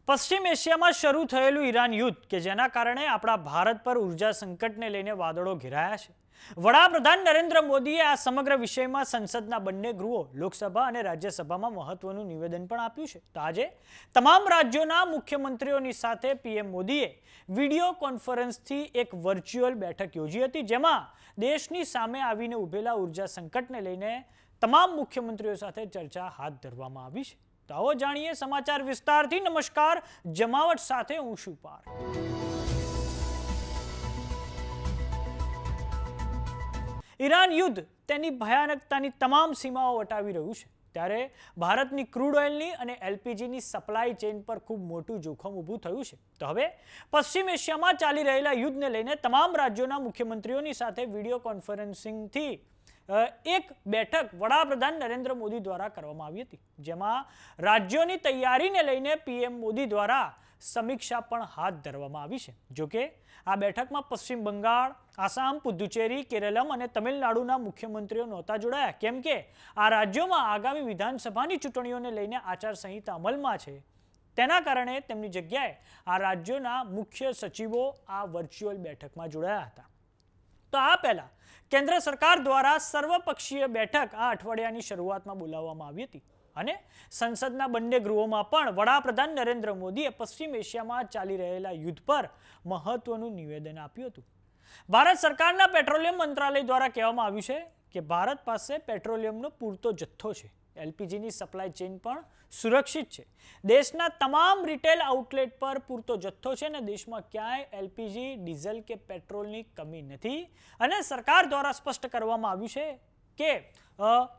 પશ્ચિમ એશિયામાં શરૂ થયેલું ઈરાન યુદ્ધ કે જેના કારણે આપણા ભારત પર ઉર્જા સંકટને લઈને વાદળો ઘેરાયા છે. વડાપ્રધાન નરેન્દ્ર મોદીએ આ સમગ્ર વિષયમાં સંસદના બંને ગૃહો લોકસભા અને રાજ્યસભામાં મહત્વનું નિવેદન પણ આપ્યું છે. તો આજે તમામ રાજ્યોના મુખ્યમંત્રીઓની સાથે પીએમ મોદીએ વિડીયો કોન્ફરન્સથી એક વર્ચ્યુઅલ બેઠક યોજી હતી, જેમાં દેશની સામે આવીને ઉભેલા ઉર્જા સંકટને લઈને તમામ મુખ્યમંત્રીઓ સાથે ચર્ચા હાથ ધરવામાં આવી છે. તો આવો જાણીએ સમાચાર વિસ્તારથી. નમસ્કાર, જમાવટ સાથે હું છું પાર. ઈરાન યુદ્ધ તેની ભયાનકતાની તમામ સીમાઓ વટાવી રહ્યું છે, ત્યારે ભારતની ક્રૂડ ઓઇલની અને એલપીજીની સપ્લાય ચેઇન પર ખૂબ મોટું જોખમ ઊભું થયું છે. તો હવે પશ્ચિમ એશિયામાં ચાલી રહેલા યુદ્ધને લઈને તમામ રાજ્યોના મુખ્યમંત્રીઓની સાથે વિડીયો કોન્ફરન્સિંગથી એક બેઠક વડાપ્રધાન નરેન્દ્ર મોદી દ્વારા કરવામાં આવી હતી, જેમાં રાજ્યોની તૈયારીને લઈને પીએમ મોદી દ્વારા સમીક્ષા પણ હાથ ધરવામાં આવી છે. જોકે આ બેઠકમાં પશ્ચિમ બંગાળ, આસામ, પુદુચેરી, કેરળમ અને તમિલનાડુના મુખ્યમંત્રીઓ નહોતા જોડાયા, કેમ કે આ રાજ્યોમાં આગામી વિધાનસભાની ચૂંટણીઓને લઈને આચારસંહિતા અમલમાં છે. તેના કારણે તેમની જગ્યાએ આ રાજ્યોના મુખ્ય સચિવો આ વર્ચ્યુઅલ બેઠકમાં જોડાયા હતા. તો આ પહેલા કેન્દ્ર સરકાર દ્વારા સર્વપક્ષીય બેઠક આ અઠવાડિયાની શરૂઆતમાં બોલાવવામાં આવી હતી અને સંસદના બંને ગૃહોમાં પણ વડાપ્રધાન નરેન્દ્ર મોદીએ પશ્ચિમ એશિયામાં ચાલી રહેલા યુદ્ધ પર મહત્વનું નિવેદન આપ્યું હતું. ભારત સરકારના પેટ્રોલિયમ મંત્રાલય દ્વારા કહેવામાં આવ્યું છે કે ભારત પાસે પેટ્રોલિયમનો પૂરતો જથ્થો છે, એલપીજીની સપ્લાય ચેઇન પણ સુરક્ષિત છે, દેશના તમામ રિટેલ આઉટલેટ પર પૂરતો જથ્થો છે અને દેશમાં ક્યાંય એલપીજી, ડીઝલ કે પેટ્રોલની કમી નથી. અને સરકાર દ્વારા સ્પષ્ટ કરવામાં આવ્યું છે કે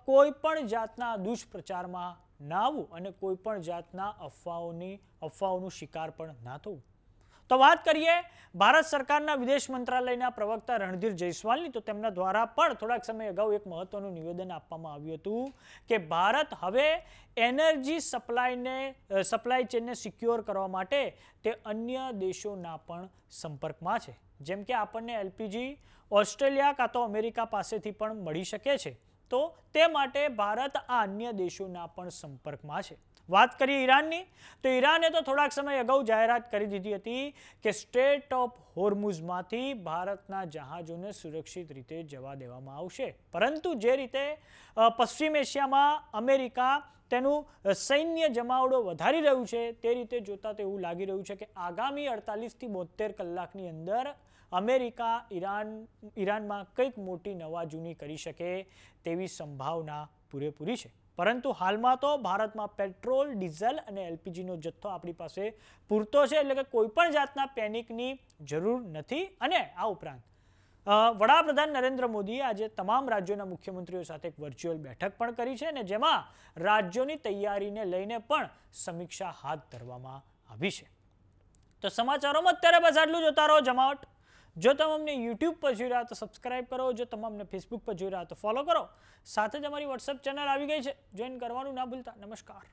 કોઈ પણ જાતના દુષ્પ્રચારમાં ના આવવું અને કોઈ પણ જાતના અફવાઓનું શિકાર પણ ના થવું. તો વાત કરીએ ભારત સરકારના વિદેશ મંત્રાલયના પ્રવક્તા રણધીર જયસ્વાલની, તો તેમના દ્વારા પણ થોડાક સમય અગાઉ એક મહત્વનું નિવેદન આપવામાં આવ્યું હતું કે ભારત હવે એનર્જી સપ્લાય ચેનને સિક્યોર કરવા માટે તે અન્ય દેશોના પણ સંપર્કમાં છે. જેમ કે આપણને એલપીજી ઓસ્ટ્રેલિયા કાં તો અમેરિકા પાસેથી પણ મળી શકે છે, તો તે માટે ભારત આ અન્ય દેશોના પણ સંપર્કમાં છે. વાત કરીએ ઈરાનની, તો ઈરાને તો થોડાક સમય અગાઉ જાહેરાત કરી દીધી હતી કે સ્ટ્રેટ ઓફ હોર્મુઝમાંથી ભારતના જહાજોને સુરક્ષિત રીતે જવા દેવામાં આવશે. પરંતુ જે રીતે પશ્ચિમ એશિયામાં અમેરિકા તેનું સૈન્ય જમાવડો વધારી રહ્યું છે, તે રીતે જોતા તો એવું લાગી રહ્યું છે કે આગામી 48 થી 72 કલાકની અંદર અમેરિકા ઈરાનમાં કંઈક મોટી નવાજૂની કરી શકે તેવી સંભાવના પૂરેપૂરી છે. પરંતુ હાલમાં તો ભારતમાં પેટ્રોલ, ડીઝલ અને એલપીજીનો જથ્થો આપણી પાસે પૂરતો છે, એટલે કે કોઈ પણ જાતના પેનિકની જરૂર નથી. અને આ ઉપરાંત વડાપ્રધાન નરેન્દ્ર મોદીએ આજે તમામ રાજ્યોના મુખ્યમંત્રીઓ સાથે એક વર્ચ્યુઅલ બેઠક પણ કરી છે અને જેમાં રાજ્યોની તૈયારીને લઈને પણ સમીક્ષા હાથ ધરવામાં આવી છે. તો સમાચારોમાં અત્યારે બસ આટલું. જોતા રહો જમાવટ. જો તમે અમને યુટ્યુબ પર જોઈ રહ્યા તો સબસ્ક્રાઇબ કરો, જો તમે અમને ફેસબુક પર જોઈ રહ્યા તો ફોલો કરો. સાથે જ અમારી વોટ્સએપ ચેનલ આવી ગઈ છે, જોઈન કરવાનું ના ભૂલતા. નમસ્કાર.